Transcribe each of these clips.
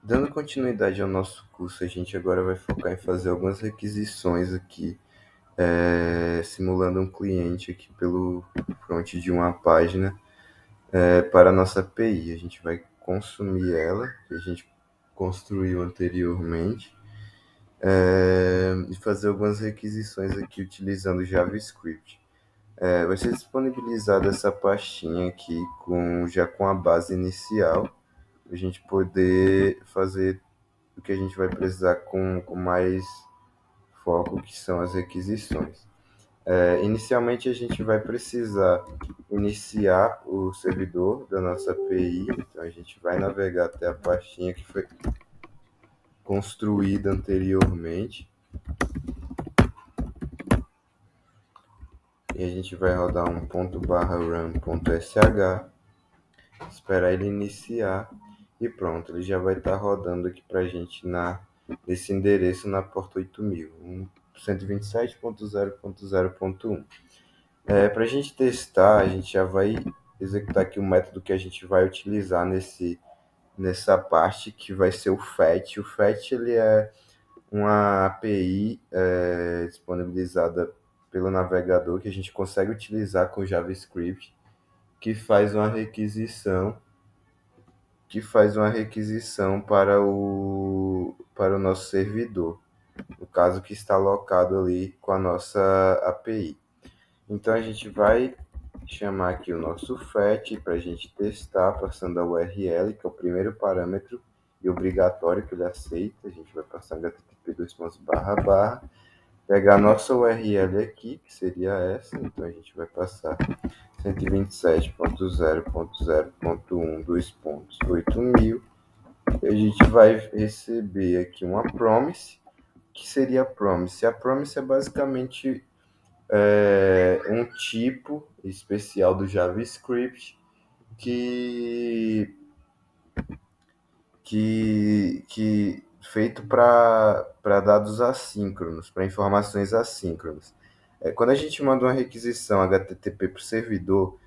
Dando continuidade ao nosso curso, a gente agora vai focar em fazer algumas requisições aqui, simulando um cliente aqui pelo front de uma página para a nossa API. A gente vai consumir ela, que a gente construiu anteriormente, e fazer algumas requisições aqui utilizando JavaScript. Vai ser disponibilizada essa pastinha aqui já com a base inicial, para a gente poder fazer o que a gente vai precisar com mais foco, que são as requisições. Inicialmente, a gente vai precisar iniciar o servidor da nossa API, então a gente vai navegar até a pastinha que foi construída anteriormente, e a gente vai rodar um ./run.sh, esperar ele iniciar, e pronto, ele já vai estar rodando aqui para a gente nesse endereço na porta 8000, 127.0.0.1. Para a gente testar, a gente já vai executar aqui o método que a gente vai utilizar nessa parte, que vai ser o fetch. O fetch ele é uma API disponibilizada pelo navegador que a gente consegue utilizar com JavaScript, que faz uma requisição para o nosso servidor, no caso que está alocado ali com a nossa API. Então a gente vai chamar aqui o nosso fetch para a gente testar, passando a URL, que é o primeiro parâmetro e obrigatório que ele aceita. A gente vai passar http://, pegar a nossa URL aqui, que seria essa, então a gente vai passar 127.0.0.1 e a gente vai receber aqui uma promise. O que seria a promise? A promise é basicamente um tipo especial do JavaScript que feito para dados assíncronos, para informações assíncronas. Quando a gente manda uma requisição HTTP para o servidor,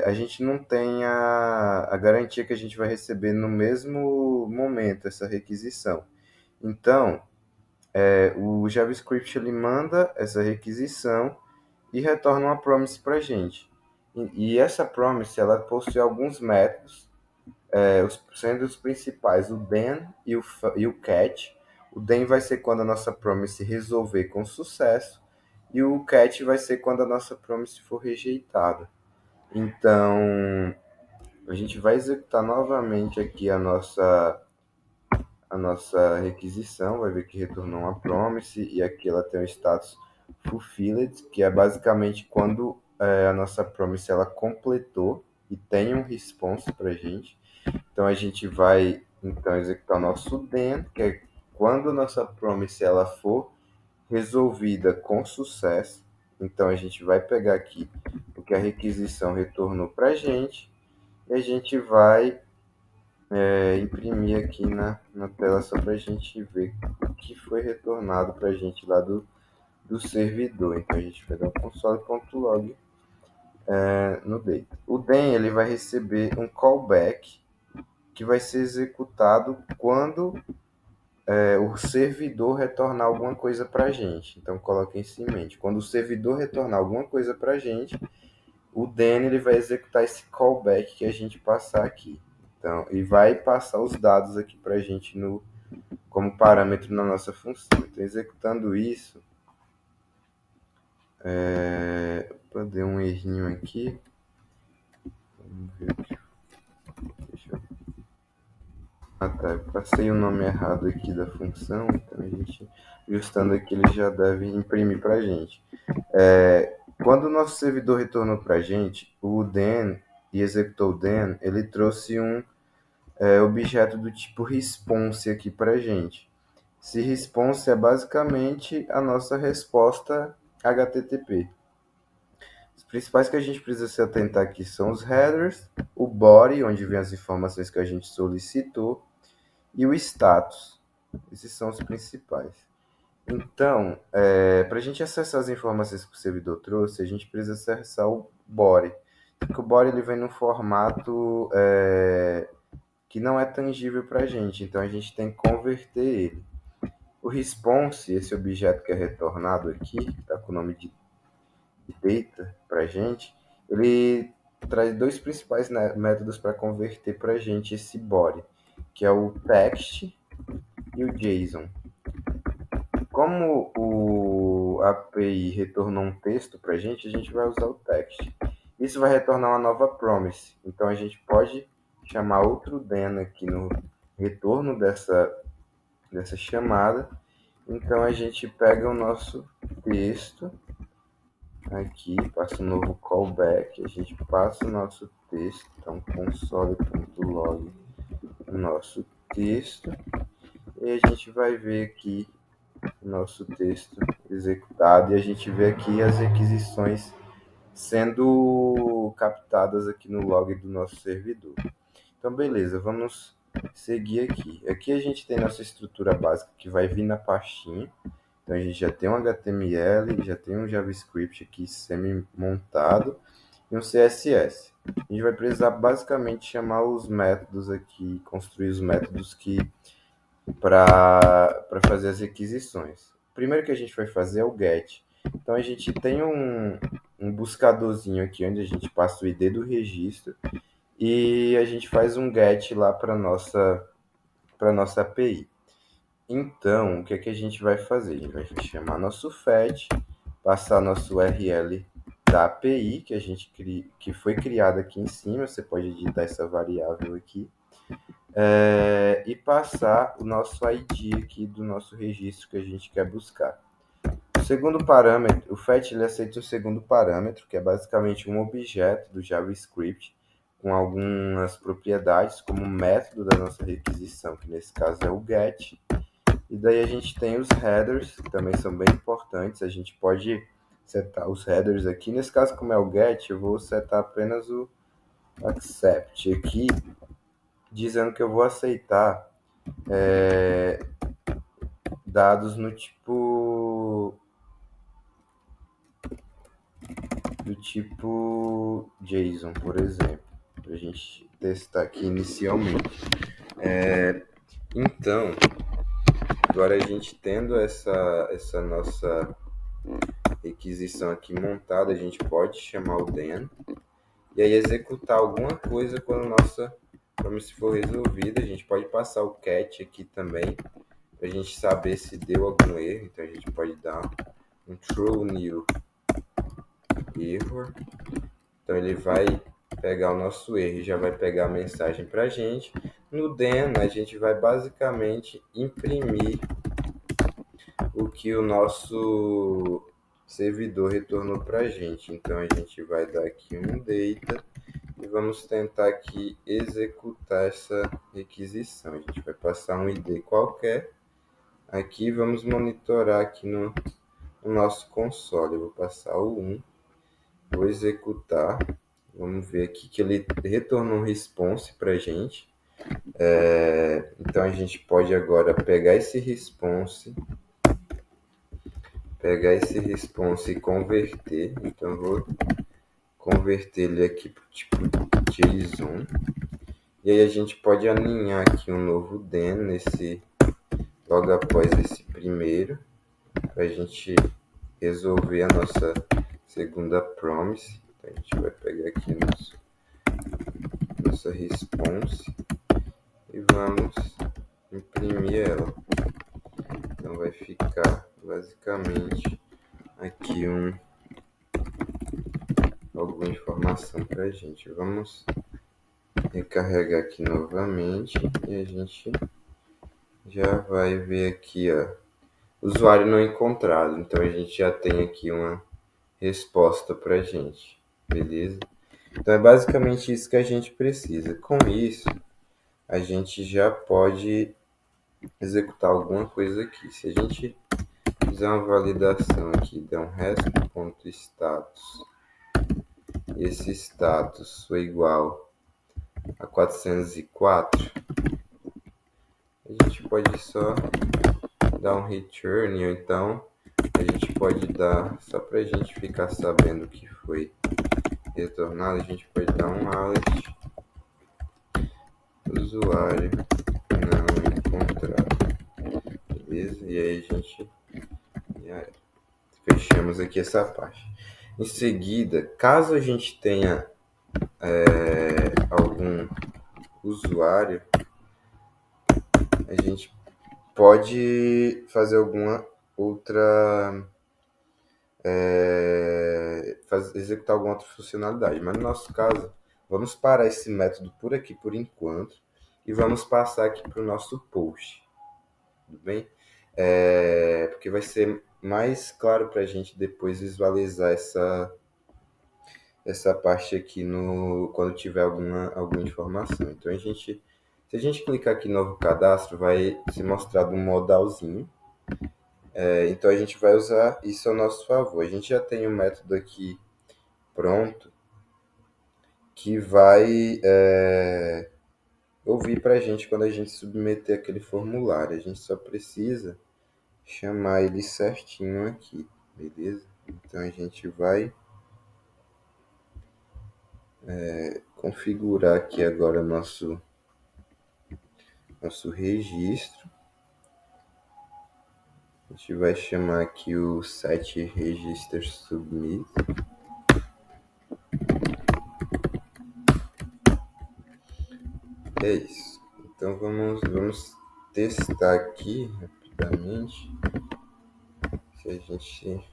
a gente não tem a garantia que a gente vai receber no mesmo momento essa requisição. Então, o JavaScript ele manda essa requisição e retorna uma promise para a gente. E essa promise ela possui alguns métodos, sendo os principais o then e o catch. O then vai ser quando a nossa promise resolver com sucesso, e o catch vai ser quando a nossa promise for rejeitada. Então, a gente vai executar novamente aqui a nossa requisição, vai ver que retornou uma promise, e aqui ela tem o status fulfilled, que é basicamente quando a nossa promise ela completou e tem um response para a gente. Então a gente vai executar o nosso then, que é quando a nossa promise ela for resolvida com sucesso. Então a gente vai pegar aqui o que a requisição retornou para a gente, e a gente vai imprimir aqui na tela só para a gente ver o que foi retornado para a gente lá do servidor. Então a gente vai dar o console.log no data. O then ele vai receber um callback que vai ser executado quando o servidor retornar alguma coisa para a gente. Então coloque isso em mente. Quando o servidor retornar alguma coisa para a gente, o then ele vai executar esse callback que a gente passar aqui. Então, e vai passar os dados aqui para a gente como parâmetro na nossa função. Então, executando isso, deu um errinho aqui. Vamos ver aqui. Eu passei o nome errado aqui da função, então a gente, ajustando aqui, ele já deve imprimir para a gente. Quando o nosso servidor retornou para a gente, o then e executou o then, ele trouxe um objeto do tipo response aqui para a gente. Esse response é basicamente a nossa resposta HTTP. Os principais que a gente precisa se atentar aqui são os headers, o body, onde vem as informações que a gente solicitou, e o status. Esses são os principais. Então, para a gente acessar as informações que o servidor trouxe, a gente precisa acessar o body. Porque o body ele vem no formato que não é tangível para a gente, então a gente tem que converter ele. O response, esse objeto que é retornado aqui, que está com o nome de data para a gente, ele traz dois principais métodos para converter para a gente esse body, que é o text e o JSON. Como a API retornou um texto para a gente vai usar o text. Isso vai retornar uma nova promise. Então a gente pode chamar outro then aqui no retorno dessa chamada. Então a gente pega o nosso texto aqui, passa um novo callback, a gente passa o nosso texto, então console.log o nosso texto, e a gente vai ver aqui o nosso texto executado, e a gente vê aqui as requisições sendo captadas aqui no log do nosso servidor. Então, beleza, vamos seguir aqui. Aqui a gente tem nossa estrutura básica que vai vir na pastinha. Então, a gente já tem um HTML, já tem um JavaScript aqui semi-montado e um CSS. A gente vai precisar basicamente chamar os métodos aqui, construir os métodos que para fazer as requisições. O primeiro que a gente vai fazer é o get. Então a gente tem um buscadorzinho aqui onde a gente passa o ID do registro e a gente faz um get lá para nossa API. Então, o que é que a gente vai fazer? A gente vai chamar nosso fetch, passar nosso URL da API que foi criada aqui em cima. Você pode editar essa variável aqui. E passar o nosso ID aqui do nosso registro que a gente quer buscar. O segundo parâmetro, o fetch, ele aceita o segundo parâmetro, que é basicamente um objeto do JavaScript com algumas propriedades, como método da nossa requisição, que nesse caso é o get. E daí a gente tem os headers, que também são bem importantes. A gente pode setar os headers aqui. Nesse caso, como é o get, eu vou setar apenas o accept aqui, dizendo que eu vou aceitar dados no tipo do tipo JSON, por exemplo, para a gente testar aqui inicialmente. Então, agora a gente tendo essa nossa requisição aqui montada, a gente pode chamar o then e aí executar alguma coisa quando nossa promise for resolvida. A gente pode passar o catch aqui também para a gente saber se deu algum erro. Então a gente pode dar um true new error. Então ele vai pegar o nosso erro e já vai pegar a mensagem para a gente. No then a gente vai basicamente imprimir o que o nosso servidor retornou para a gente. Então a gente vai dar aqui um data e vamos tentar aqui executar essa requisição. A gente vai passar um ID qualquer. Aqui vamos monitorar aqui no nosso console. Eu vou passar o 1, vou executar. Vamos ver aqui que ele retornou um response para a gente. Então a gente pode agora pegar esse response e converter. Então eu vou converter ele aqui para o tipo JSON. E aí a gente pode alinhar aqui um novo then logo após esse primeiro, para a gente resolver a nossa segunda promise. Então a gente vai pegar aqui nossa response e vamos imprimir ela. Então vai ficar basicamente aqui alguma informação para a gente. Vamos recarregar aqui novamente e a gente já vai ver aqui, ó, usuário não encontrado. Então a gente já tem aqui uma resposta para a gente, beleza? Então é basicamente isso que a gente precisa. Com isso, a gente já pode executar alguma coisa aqui. Se a gente fizer uma validação aqui, der um rest.status, e esse status for igual a 404, a gente pode só dar um return, ou então a gente pode dar, só para a gente ficar sabendo que foi retornado, a gente pode dar um alert usuário não encontrado. Beleza? E aí a gente fechamos aqui essa parte. Em seguida, caso a gente tenha algum usuário, a gente pode fazer alguma outra executar alguma outra funcionalidade, mas no nosso caso vamos parar esse método por aqui por enquanto e vamos passar aqui para o nosso post, tudo bem? Porque vai ser mais claro para a gente depois visualizar essa parte aqui quando tiver alguma informação. Então se a gente clicar aqui em novo cadastro, vai se mostrar de um modalzinho. Então a gente vai usar isso ao nosso favor. A gente já tem um método aqui pronto que vai ouvir para a gente quando a gente submeter aquele formulário. A gente só precisa chamar ele certinho aqui, beleza? Então a gente vai configurar aqui agora nosso registro. A gente vai chamar aqui o site register submit. É isso. Então vamos testar aqui rapidamente se a gente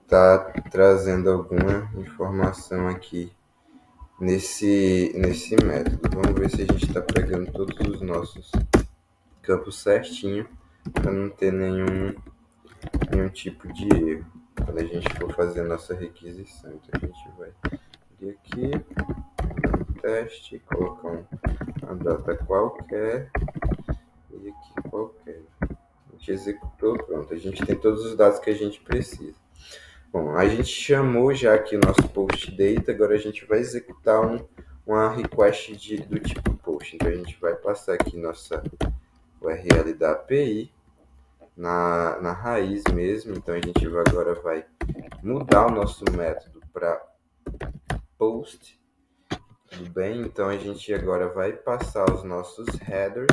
está trazendo alguma informação aqui nesse método. Vamos ver se a gente está pegando todos os nossos campos certinho para não ter nenhum tipo de erro quando a gente for fazer a nossa requisição. Então a gente vai vir aqui, dar um teste, colocar uma data qualquer e aqui qualquer. A gente executou, pronto. A gente tem todos os dados que a gente precisa. Bom, a gente chamou já aqui o nosso post data, agora a gente vai executar uma request do tipo post. Então a gente vai passar aqui nossa URL da API na raiz mesmo. Então a gente agora vai mudar o nosso método para post, tudo bem? Então a gente agora vai passar os nossos headers